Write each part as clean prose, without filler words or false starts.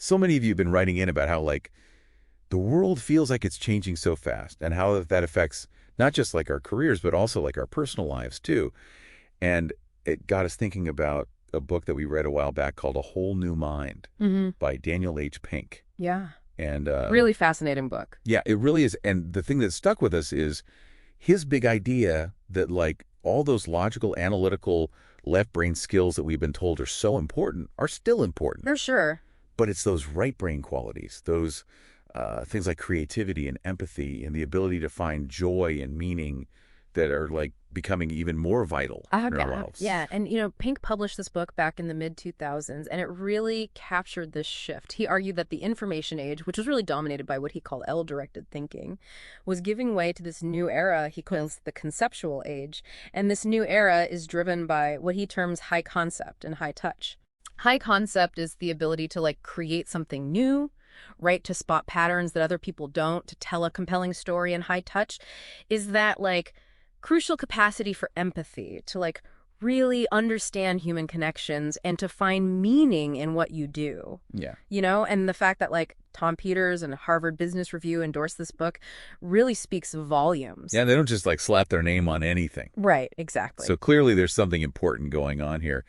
So many of you have been writing in about how, like, the world feels like it's changing so fast and how that affects not just, like, our careers, but also, like, our personal lives, too. And it got us thinking about a book that we read a while back called A Whole New Mind by Daniel H. Pink. Yeah. And Really fascinating book. yeah, it really is. And the thing that stuck with us is his big idea that, like, all those logical, analytical, left brain skills that we've been told are so important are still important. For sure. But it's those right brain qualities, those things like creativity and empathy and the ability to find joy and meaning that are, like, becoming even more vital in our lives. Yeah. And, Pink published this book back in the mid-2000s, and it really captured this shift. He argued that the information age, which was really dominated by what he called L-directed thinking, was giving way to this new era he calls the Conceptual Age. And this new era is driven by what he terms high concept and high touch. High concept is the ability to, like, create something new, right? To spot patterns that other people don't, to tell a compelling story. And high touch is that, like, crucial capacity for empathy, to, like, really understand human connections and to find meaning in what you do. Yeah. And the fact that, like, Tom Peters and Harvard Business Review endorsed this book really speaks volumes. Yeah, they don't just, like, slap their name on anything. Right, exactly. So clearly there's something important going on here.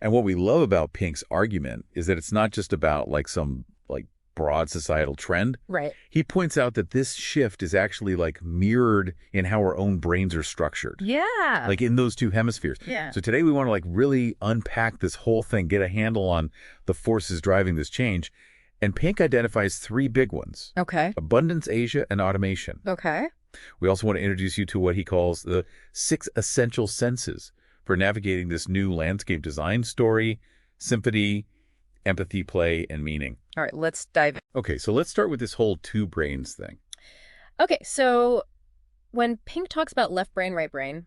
And what we love about Pink's argument is that it's not just about, like, some, like, broad societal trend. Right. He points out that this shift is actually, like, mirrored in how our own brains are structured. Yeah. Like, in those two hemispheres. Yeah. So today we want to, like, really unpack this whole thing, get a handle on the forces driving this change. And Pink identifies three big ones. Okay. Abundance, Asia, and automation. Okay. We also want to introduce you to what he calls the 6 essential senses for navigating this new landscape design: story, symphony, empathy, play, and meaning. All right, let's dive in. Okay, so let's start with this whole two brains thing. Okay, so when Pink talks about left brain, right brain,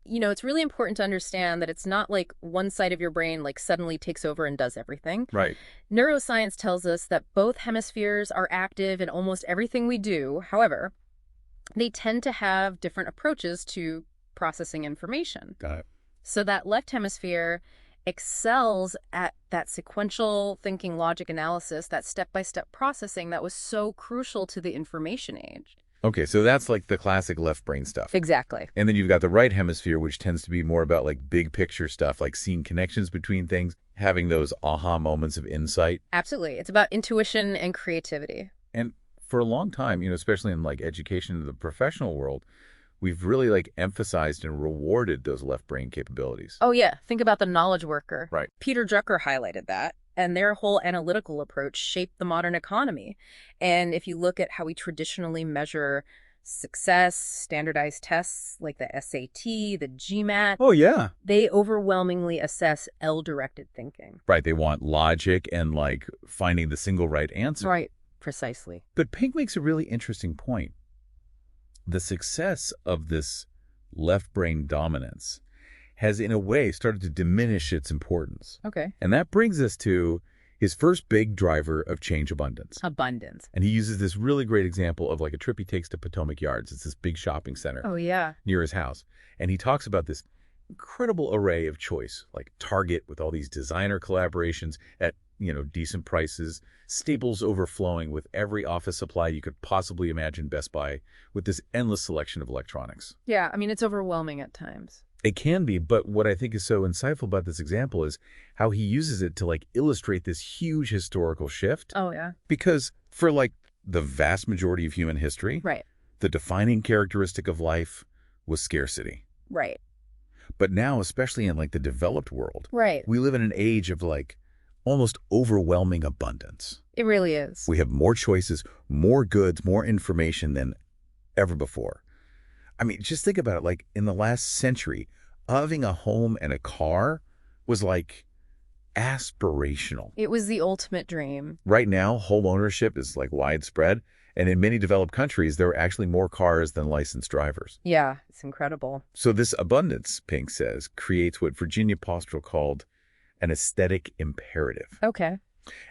it's really important to understand that it's not like one side of your brain, like, suddenly takes over and does everything. Right. Neuroscience tells us that both hemispheres are active in almost everything we do. However, they tend to have different approaches to processing information. Got it. So that left hemisphere excels at that sequential thinking, logic analysis, that step-by-step processing that was so crucial to the information age. Okay, so that's like the classic left brain stuff. Exactly. And then you've got the right hemisphere, which tends to be more about, like, big picture stuff, like seeing connections between things, having those aha moments of insight. Absolutely. It's about intuition and creativity. And for a long time, especially in, like, education in the professional world, we've really, like, emphasized and rewarded those left brain capabilities. Oh, yeah. Think about the knowledge worker. Right. Peter Drucker highlighted that. And their whole analytical approach shaped the modern economy. And if you look at how we traditionally measure success, standardized tests like the SAT, the GMAT. Oh, yeah. They overwhelmingly assess L-directed thinking. Right. They want logic and, like, finding the single right answer. Right. Precisely. But Pink makes a really interesting point. The success of this left brain dominance has, in a way, started to diminish its importance. Okay. And that brings us to his first big driver of change: abundance. Abundance. And he uses this really great example of, like, a trip he takes to Potomac Yards. It's this big shopping center. Oh, yeah. Near his house. And he talks about this incredible array of choice, like Target with all these designer collaborations at, decent prices, Staples overflowing with every office supply you could possibly imagine, Best Buy with this endless selection of electronics. Yeah, I mean, it's overwhelming at times. It can be, but what I think is so insightful about this example is how he uses it to, like, illustrate this huge historical shift. Oh, yeah. Because for, like, the vast majority of human history, Right. the defining characteristic of life was scarcity. Right. But now, especially in, like, the developed world, Right. we live in an age of, like, almost overwhelming abundance. It really is. We have more choices, more goods, more information than ever before. I mean, just think about it. Like, in the last century, having a home and a car was, like, aspirational. It was the ultimate dream. Right now, home ownership is, like, widespread. And in many developed countries, there are actually more cars than licensed drivers. Yeah, it's incredible. So this abundance, Pink says, creates what Virginia Postel called an aesthetic imperative. Okay.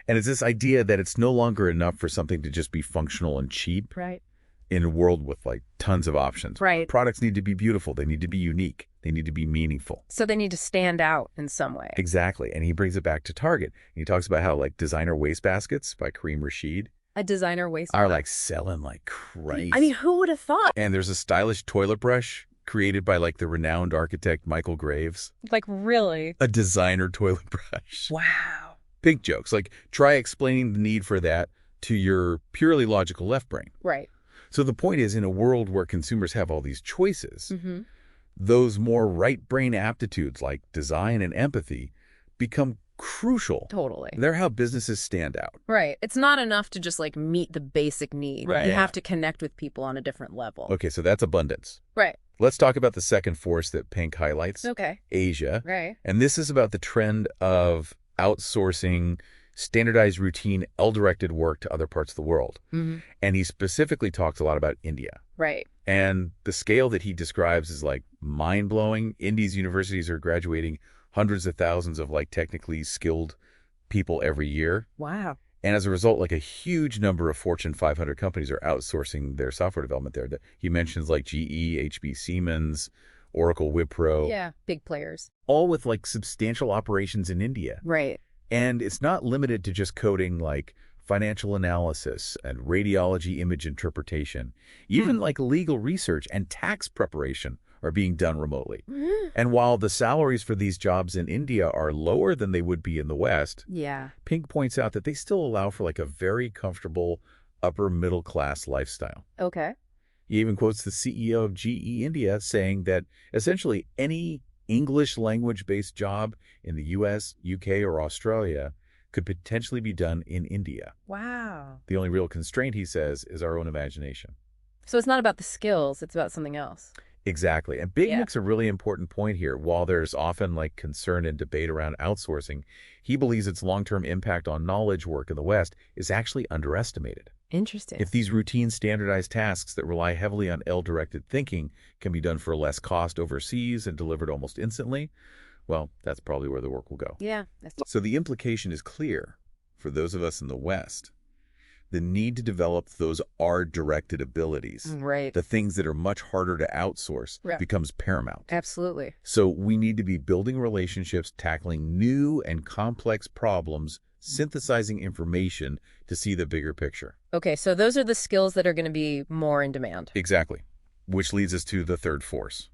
And it's this idea that it's no longer enough for something to just be functional and cheap. Right. in a world with like tons of options. Right. Products need to be beautiful. They need to be unique. They need to be meaningful. So they need to stand out in some way. Exactly. And he brings it back to Target. And he talks about how like designer wastebaskets by Kareem Rashid A designer waste. are like selling like crazy. I mean, who would have thought? And there's a stylish toilet brush created by like the renowned architect Michael Graves. Like, really? A designer toilet brush. Wow. Big jokes. Like try explaining the need for that to your purely logical left brain. Right. So the point is, in a world where consumers have all these choices, Mm-hmm. those more right brain aptitudes like design and empathy become crucial. Totally. They're how businesses stand out. Right. It's not enough to just like meet the basic need. Right. You Yeah. have to connect with people on a different level. Okay, so that's abundance. Right. Let's talk about the second force that Pink highlights, Okay. Asia. Right. And this is about the trend of outsourcing standardized routine L-directed work to other parts of the world. Mm-hmm. And he specifically talks a lot about India. Right. And the scale that he describes is like mind-blowing. India's universities are graduating hundreds of thousands of like technically skilled people every year. Wow. And as a result, like a huge number of Fortune 500 companies are outsourcing their software development there. He mentions like GE, HB Siemens, Oracle, Wipro, Yeah. Big players. all with like substantial operations in India. Right. And it's not limited to just coding like financial analysis and radiology image interpretation. Even like legal research and tax preparation are being done remotely. And while the salaries for these jobs in India are lower than they would be in the West, Yeah. Pink points out that they still allow for like a very comfortable upper middle class lifestyle. Okay. He even quotes the CEO of GE India saying that essentially any English language-based job in the US, UK, or Australia could potentially be done in India. Wow. The only real constraint, he says, is our own imagination. So it's not about the skills, it's about something else. Exactly. And Big Yeah. makes a really important point here. While there's often like concern and debate around outsourcing, he believes its long-term impact on knowledge work in the West is actually underestimated. Interesting. If these routine standardized tasks that rely heavily on L-directed thinking can be done for less cost overseas and delivered almost instantly, well, that's probably where the work will go. Yeah. That's So the implication is clear for those of us in the West. The need to develop those R-directed abilities, right. the things that are much harder to outsource, Right. becomes paramount. Absolutely. So we need to be building relationships, tackling new and complex problems, synthesizing information to see the bigger picture. Okay, so those are the skills that are going to be more in demand. Exactly. Which leads us to the third force.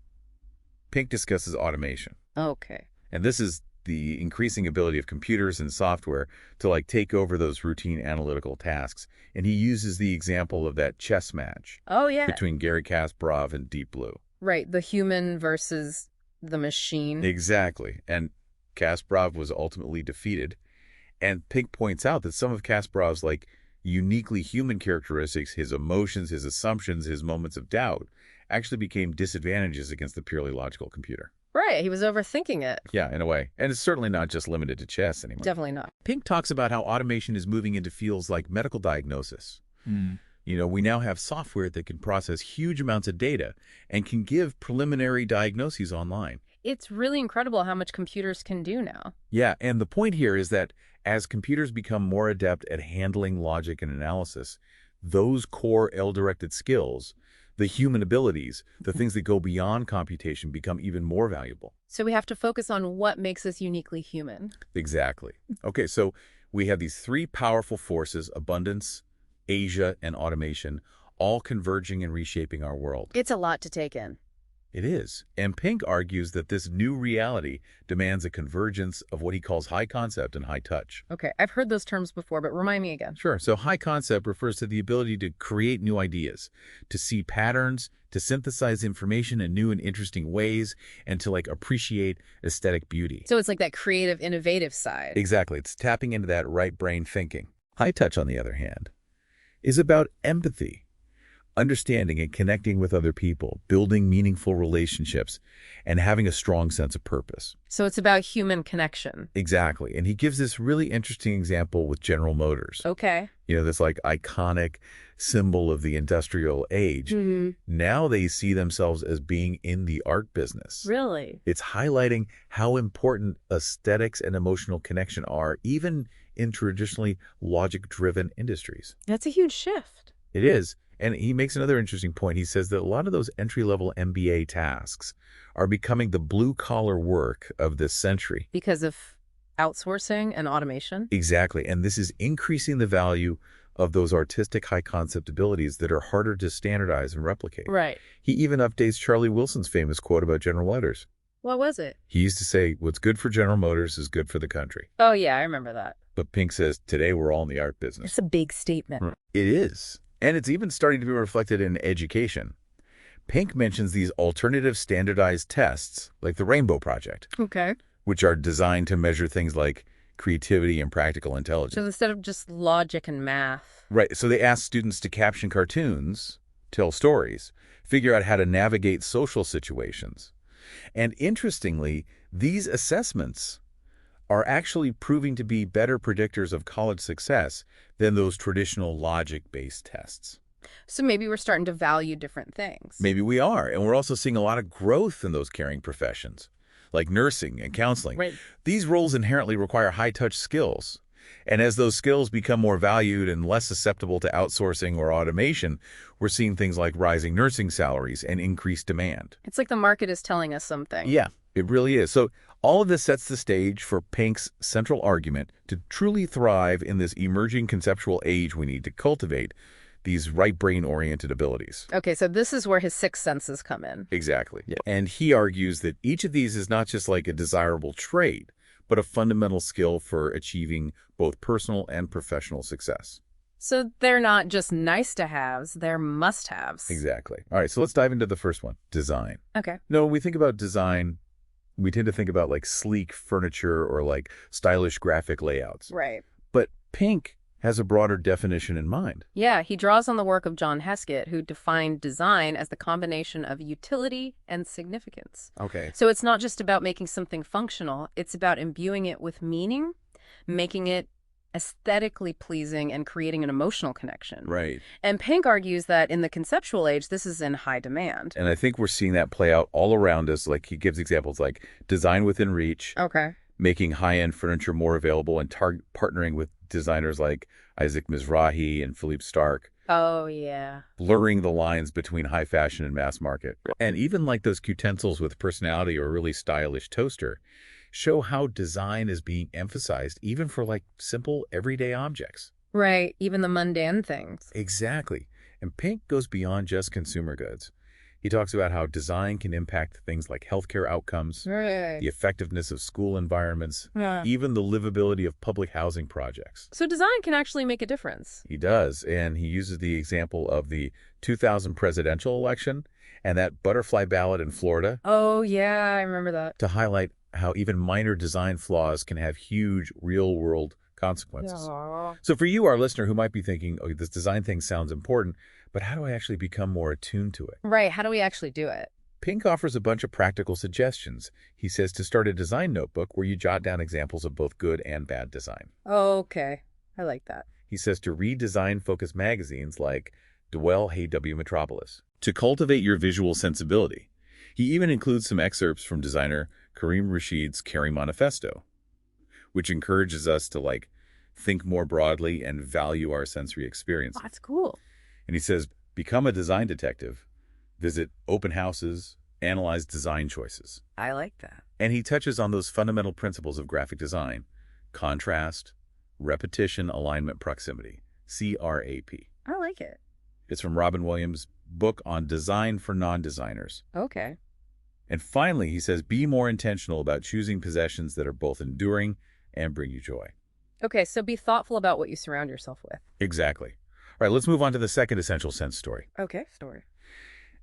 Pink discusses automation. Okay. And this is the increasing ability of computers and software to like take over those routine analytical tasks. And he uses the example of that chess match Oh, yeah. between Garry Kasparov and Deep Blue. Right, the human versus the machine. Exactly. And Kasparov was ultimately defeated. And Pink points out that some of Kasparov's like uniquely human characteristics, his emotions, his assumptions, his moments of doubt, actually became disadvantages against the purely logical computer. Right, he was overthinking it. Yeah, in a way. And it's certainly not just limited to chess anymore. Definitely not. Pink talks about how automation is moving into fields like medical diagnosis. You know, we now have software that can process huge amounts of data and can give preliminary diagnoses online. It's really incredible how much computers can do now. Yeah, and the point here is that as computers become more adept at handling logic and analysis, those core L-directed skills, the human abilities, the things that go beyond computation become even more valuable. So we have to focus on what makes us uniquely human. Exactly. Okay, so we have these three powerful forces, abundance, Asia, and automation, all converging and reshaping our world. It's a lot to take in. It is. And Pink argues that this new reality demands a convergence of what he calls high concept and high touch. Okay, I've heard those terms before, but remind me again. Sure. So high concept refers to the ability to create new ideas, to see patterns, to synthesize information in new and interesting ways, and to like appreciate aesthetic beauty. So it's like that creative, innovative side. Exactly. It's tapping into that right brain thinking. High touch, on the other hand, is about empathy. Understanding and connecting with other people, building meaningful relationships, and having a strong sense of purpose. So it's about human connection. Exactly. And he gives this really interesting example with General Motors. Okay. You know, this like iconic symbol of the industrial age. Now they see themselves as being in the art business. Really? It's highlighting how important aesthetics and emotional connection are, even in traditionally logic-driven industries. That's a huge shift. It is. And he makes another interesting point. He says that a lot of those entry-level MBA tasks are becoming the blue-collar work of this century. Because of outsourcing and automation? Exactly. And this is increasing the value of those artistic high-concept abilities that are harder to standardize and replicate. Right. He even updates Charlie Wilson's famous quote about General Motors. What was it? He used to say, what's good for General Motors is good for the country. Oh, yeah, I remember that. But Pink says, today we're all in the art business. It's a big statement. It is. And it's even starting to be reflected in education. Pink mentions these alternative standardized tests, like the Rainbow Project, Okay. which are designed to measure things like creativity and practical intelligence. So instead of just logic and math. Right. So they ask students to caption cartoons, tell stories, figure out how to navigate social situations. And interestingly, these assessments are actually proving to be better predictors of college success than those traditional logic-based tests. So maybe we're starting to value different things. Maybe we are. And we're also seeing a lot of growth in those caring professions, like nursing and counseling. Right. These roles inherently require high-touch skills. And as those skills become more valued and less susceptible to outsourcing or automation, we're seeing things like rising nursing salaries and increased demand. It's like the market is telling us something. Yeah, it really is. So all of this sets the stage for Pink's central argument to truly thrive in this emerging conceptual age. We need to cultivate these right brain-oriented abilities. Okay, so this is where his six senses come in. Exactly. Yeah. And he argues that each of these is not just like a desirable trait, but a fundamental skill for achieving both personal and professional success. So they're not just nice-to-haves, they're must-haves. Exactly. All right, so let's dive into the first one, design. Okay. No, when we think about design, we tend to think about like sleek furniture or like stylish graphic layouts. Right. But Pink has a broader definition in mind. Yeah, he draws on the work of John Heskett, who defined design as the combination of utility and significance. Okay. So it's not just about making something functional, it's about imbuing it with meaning, making it aesthetically pleasing, and creating an emotional connection. Right. And Pink argues that in the conceptual age, this is in high demand. And I think we're seeing that play out all around us. Like he gives examples like design within reach, Okay. making high-end furniture more available, and partnering with designers like Isaac Mizrahi and Philippe Starck, Oh, yeah. blurring the lines between high fashion and mass market. And even like those utensils with personality or a really stylish toaster show how design is being emphasized even for like simple everyday objects. Right, even the mundane things. Exactly. And Pink goes beyond just consumer goods. He talks about how design can impact things like healthcare outcomes, Right. the effectiveness of school environments, Yeah. even the livability of public housing projects. So design can actually make a difference. He does, and he uses the example of the 2000 presidential election and that butterfly ballot in Florida Oh, yeah, I remember that. to highlight how even minor design flaws can have huge real-world consequences. Aw. So for you, our listener, who might be thinking, oh, this design thing sounds important, but how do I actually become more attuned to it? Right, how do we actually do it? Pink offers a bunch of practical suggestions. He says to start a design notebook where you jot down examples of both good and bad design. Okay, I like that. He says to read design-focused magazines like Dwell, Hey W Metropolis, to cultivate your visual sensibility. He even includes some excerpts from designer Karim Rashid's Caring Manifesto, which encourages us to like think more broadly and value our sensory experiences. That's cool. And he says, become a design detective, visit open houses, analyze design choices. I like that. And he touches on those fundamental principles of graphic design: contrast, repetition, alignment, proximity, CRAP. I like it. It's from Robin Williams' book on design for non-designers. Okay. And finally, he says, be more intentional about choosing possessions that are both enduring and bring you joy. Okay, so be thoughtful about what you surround yourself with. Exactly. All right, let's move on to the second essential sense story. Okay, story.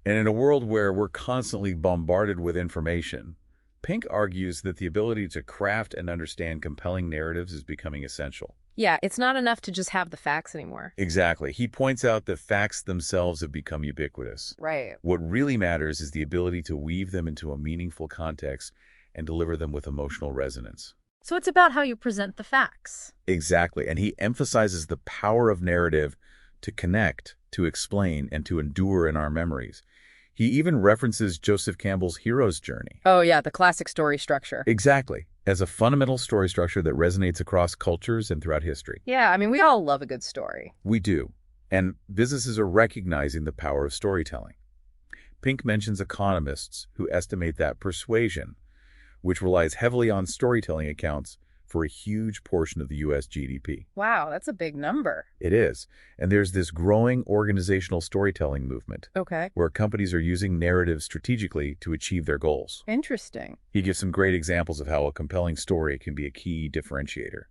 And in a world where we're constantly bombarded with information, Pink argues that the ability to craft and understand compelling narratives is becoming essential. Yeah, it's not enough to just have the facts anymore. Exactly. He points out that facts themselves have become ubiquitous. Right. What really matters is the ability to weave them into a meaningful context and deliver them with emotional resonance. So it's about how you present the facts. Exactly. And he emphasizes the power of narrative to connect, to explain, and to endure in our memories. He even references Joseph Campbell's hero's journey. Oh, yeah, the classic story structure. Exactly. As a fundamental story structure that resonates across cultures and throughout history. Yeah, I mean, we all love a good story. We do. And businesses are recognizing the power of storytelling. Pink mentions economists who estimate that persuasion, which relies heavily on storytelling, accounts for a huge portion of the U.S. GDP. Wow, that's a big number. It is. And there's this growing organizational storytelling movement Okay. where companies are using narratives strategically to achieve their goals. Interesting. He gives some great examples of how a compelling story can be a key differentiator.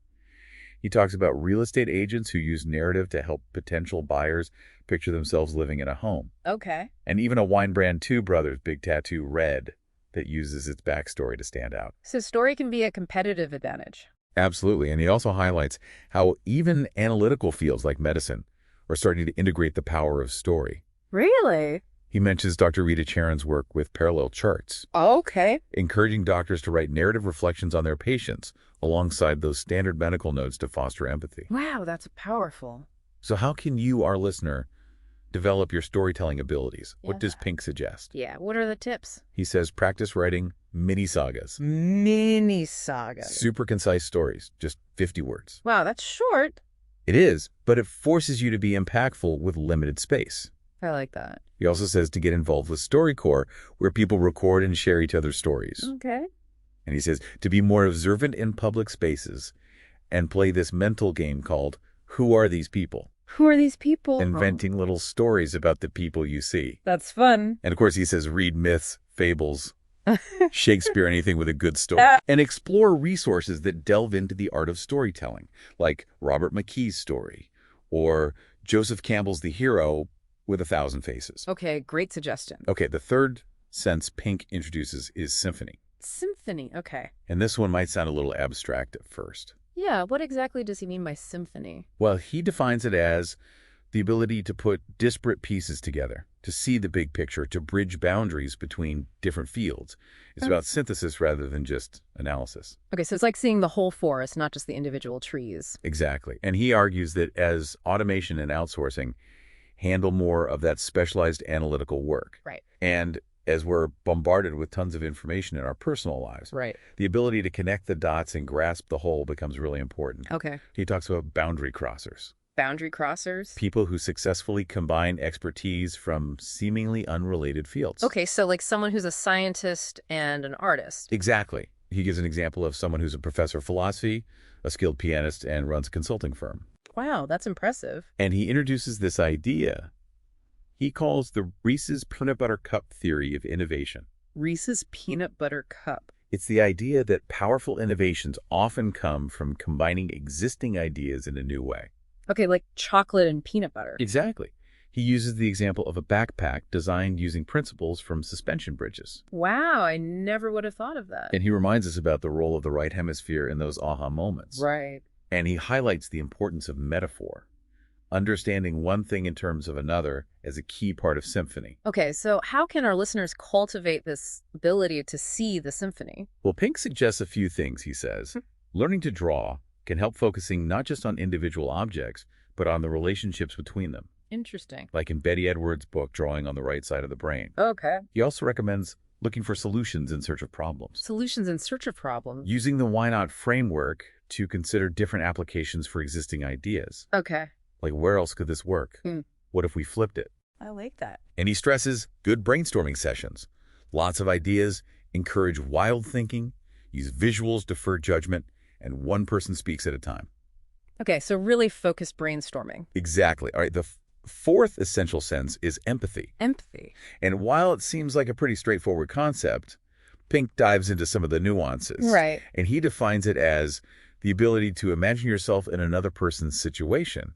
He talks about real estate agents who use narrative to help potential buyers picture themselves living in a home. Okay. And even a wine brand, Two Brothers Big Tattoo Red, that uses its backstory to stand out. So story can be a competitive advantage. Absolutely. And he also highlights how even analytical fields like medicine are starting to integrate the power of story. Really? He mentions Dr. Rita Charon's work with parallel charts, Okay. encouraging doctors to write narrative reflections on their patients alongside those standard medical notes to foster empathy. Wow, that's powerful. So how can you, our listener, develop your storytelling abilities? What Yeah. does Pink suggest? Yeah, what are the tips? He says practice writing mini sagas, Mini saga. super concise stories, just 50 words. Wow, that's short. It is, but it forces you to be impactful with limited space. I like that. He also says to get involved with StoryCorps, where people record and share each other's stories. Okay. And he says to be more observant in public spaces and play this mental game called Who Are These People? Who are these people? Inventing little stories about the people you see. That's fun. And of course, he says read myths, fables, Shakespeare, anything with a good story. And explore resources that delve into the art of storytelling, like Robert McKee's story or Joseph Campbell's The Hero with 1,000 Faces. Okay, great suggestion. Okay, the third sense Pink introduces is symphony. Symphony, okay. And this one might sound a little abstract at first. Yeah, what exactly does he mean by symphony? Well, he defines it as the ability to put disparate pieces together, to see the big picture, to bridge boundaries between different fields. It's about synthesis rather than just analysis. Okay, so it's like seeing the whole forest, not just the individual trees. Exactly. And he argues that as automation and outsourcing handle more of that specialized analytical work, Right. and as we're bombarded with tons of information in our personal lives, Right. the ability to connect the dots and grasp the whole becomes really important. Okay. He talks about boundary crossers, Boundary crossers? people who successfully combine expertise from seemingly unrelated fields. Okay, so like someone who's a scientist and an artist. Exactly. He gives an example of someone who's a professor of philosophy, a skilled pianist, and runs a consulting firm. Wow, that's impressive. And he introduces this idea he calls the Reese's Peanut Butter Cup theory of innovation. Reese's Peanut Butter Cup. It's the idea that powerful innovations often come from combining existing ideas in a new way. Okay, like chocolate and peanut butter. Exactly. He uses the example of a backpack designed using principles from suspension bridges. Wow, I never would have thought of that. And he reminds us about the role of the right hemisphere in those aha moments. Right. And he highlights the importance of metaphor, understanding one thing in terms of another as a key part of symphony. Okay, so how can our listeners cultivate this ability to see the symphony? Well, Pink suggests a few things, he says. Learning to draw can help focusing not just on individual objects, but on the relationships between them, Interesting. like in Betty Edwards' book, Drawing on the Right Side of the Brain. Okay. He also recommends looking for solutions in search of problems, Solutions in search of problems. using the why not framework to consider different applications for existing ideas. Okay. Like, where else could this work? What if we flipped it? I like that. And he stresses good brainstorming sessions. Lots of ideas, encourage wild thinking, use visuals, defer judgment, and one person speaks at a time. Okay, so really focused brainstorming. Exactly. All right, the fourth essential sense is empathy. Empathy. And while it seems like a pretty straightforward concept, Pink dives into some of the nuances. Right. And he defines it as the ability to imagine yourself in another person's situation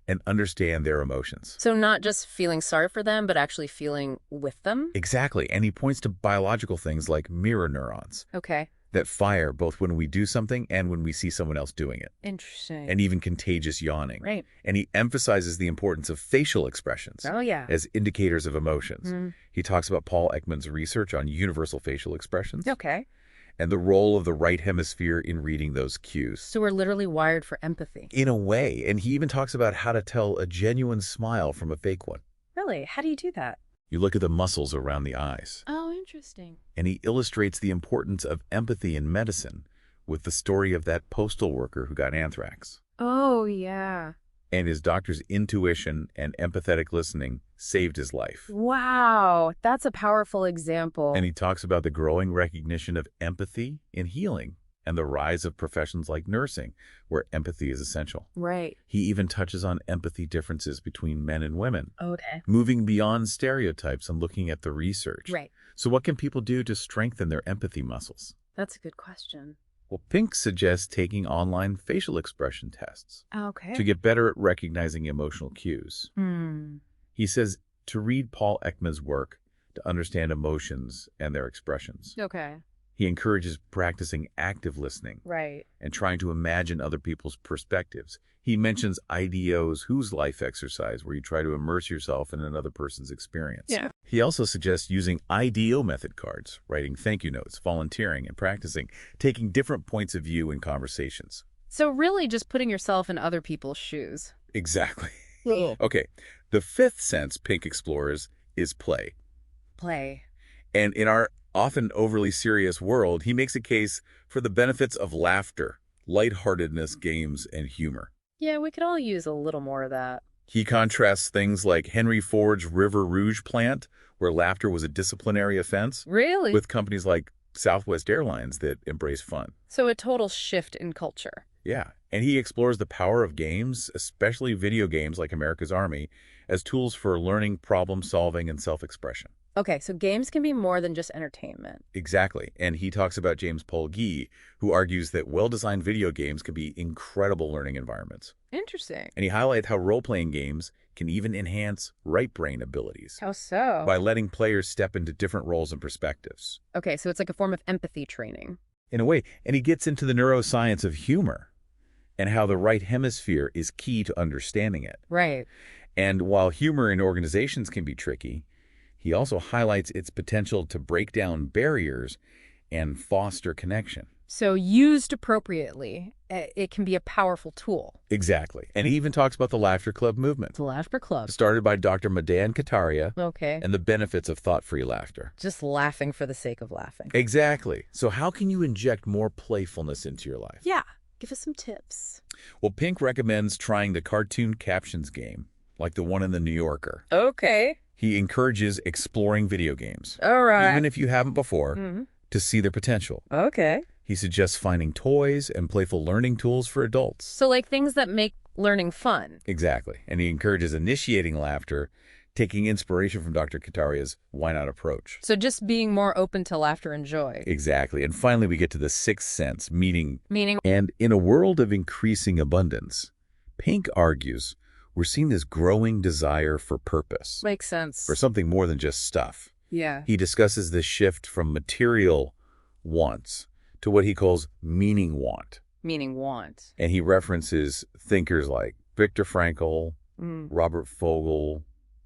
and understand their emotions. So not just feeling sorry for them, but actually feeling with them? Exactly. And he points to biological things like mirror neurons Okay. that fire both when we do something and when we see someone else doing it, Interesting. and even contagious yawning. Right. And he emphasizes the importance of facial expressions Oh, yeah. as indicators of emotions. He talks about Paul Ekman's research on universal facial expressions Okay. and the role of the right hemisphere in reading those cues. So we're literally wired for empathy. In a way. And he even talks about how to tell a genuine smile from a fake one. Really? How do you do that? You look at the muscles around the eyes. Oh, interesting. And he illustrates the importance of empathy in medicine with the story of that postal worker who got anthrax. Oh, yeah. And his doctor's intuition and empathetic listening saved his life. Wow, that's a powerful example. And he talks about the growing recognition of empathy in healing and the rise of professions like nursing, where empathy is essential. Right. He even touches on empathy differences between men and women, Okay. moving beyond stereotypes and looking at the research. Right. So what can people do to strengthen their empathy muscles? That's a good question. Well, Pink suggests taking online facial expression tests Okay. to get better at recognizing emotional cues. Hmm. He says to read Paul Ekman's work to understand emotions and their expressions. Okay. He encourages practicing active listening Right. and trying to imagine other people's perspectives. He mentions IDEO's Who's Life exercise, where you try to immerse yourself in another person's experience. Yeah. He also suggests using IDEO method cards, writing thank you notes, volunteering, and practicing, taking different points of view in conversations. So really just putting yourself in other people's shoes. Exactly. Yeah. Okay, the fifth sense Pink explores is play. Play. And in our often overly serious world, he makes a case for the benefits of laughter, lightheartedness, games, and humor. Yeah, we could all use a little more of that. He contrasts things like Henry Ford's River Rouge plant, where laughter was a disciplinary offense, Really? with companies like Southwest Airlines that embrace fun. So a total shift in culture. Yeah, and he explores the power of games, especially video games like America's Army, as tools for learning, problem solving, and self-expression. Okay, so games can be more than just entertainment. Exactly, and he talks about James Paul Gee, who argues that well-designed video games can be incredible learning environments. Interesting. And he highlights how role-playing games can even enhance right brain abilities How so? by letting players step into different roles and perspectives. Okay, so it's like a form of empathy training. In a way, and he gets into the neuroscience of humor and how the right hemisphere is key to understanding it. Right. And while humor in organizations can be tricky, he also highlights its potential to break down barriers and foster connection. So used appropriately, it can be a powerful tool. Exactly. And he even talks about the Laughter Club movement, The Laughter Club. started by Dr. Madan Kataria, Okay. and the benefits of thought-free laughter. Just laughing for the sake of laughing. Exactly. So how can you inject more playfulness into your life? Yeah. Give us some tips. Well, Pink recommends trying the cartoon captions game, like the one in the New Yorker. Okay. He encourages exploring video games, All right. even if you haven't before, to see their potential. Okay. He suggests finding toys and playful learning tools for adults. So like things that make learning fun. Exactly. And he encourages initiating laughter, taking inspiration from Dr. Kataria's why not approach. So just being more open to laughter and joy. Exactly. And finally, we get to the sixth sense, meaning. Meaning, And in a world of increasing abundance, Pink argues we're seeing this growing desire for purpose, makes sense. for something more than just stuff. Yeah. He discusses this shift from material wants to what he calls meaning want. Meaning want. And he references thinkers like Viktor Frankl, Robert Fogel,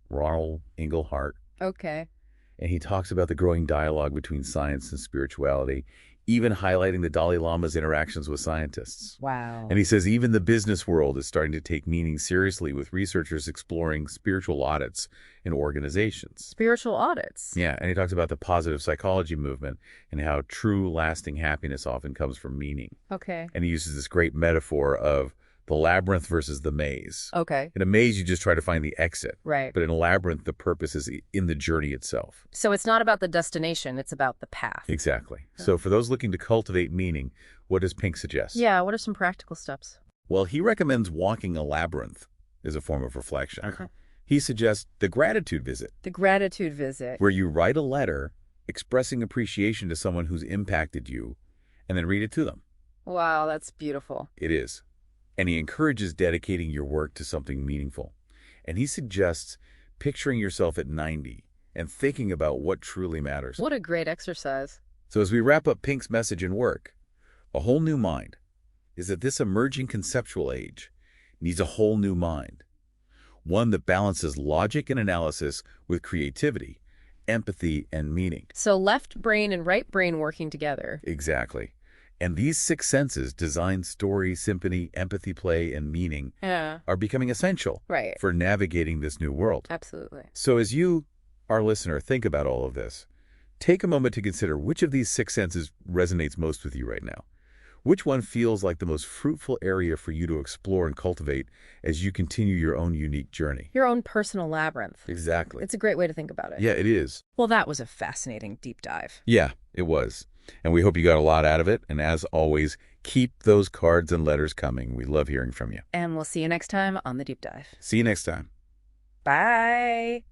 Ronald Inglehart. Okay. And he talks about the growing dialogue between science and spirituality, even highlighting the Dalai Lama's interactions with scientists. Wow. And he says even the business world is starting to take meaning seriously, with researchers exploring spiritual audits in organizations. Spiritual audits. Yeah, and he talks about the positive psychology movement and how true lasting happiness often comes from meaning. Okay. And he uses this great metaphor of the labyrinth versus the maze. Okay. In a maze, you just try to find the exit. Right. But in a labyrinth, the purpose is in the journey itself. So it's not about the destination, it's about the path. Exactly. So for those looking to cultivate meaning, what does Pink suggest? Yeah, what are some practical steps? Well, he recommends walking a labyrinth as a form of reflection. Okay. He suggests the gratitude visit, The gratitude visit. where you write a letter expressing appreciation to someone who's impacted you, and then read it to them. Wow, that's beautiful. It is. And he encourages dedicating your work to something meaningful. And he suggests picturing yourself at 90 and thinking about what truly matters. What a great exercise. So as we wrap up Pink's message and work, a whole new mind is that this emerging conceptual age needs a whole new mind. One that balances logic and analysis with creativity, empathy, and meaning. So left brain and right brain working together. Exactly. And these six senses, design, story, symphony, empathy, play, and meaning, Yeah. are becoming essential Right. for navigating this new world. Absolutely. So as you, our listener, think about all of this, take a moment to consider which of these six senses resonates most with you right now. Which one feels like the most fruitful area for you to explore and cultivate as you continue your own unique journey? Your own personal labyrinth. Exactly. It's a great way to think about it. Yeah, it is. Well, that was a fascinating deep dive. Yeah, it was. And we hope you got a lot out of it. And as always, keep those cards and letters coming. We love hearing from you. And we'll see you next time on The Deep Dive. See you next time. Bye.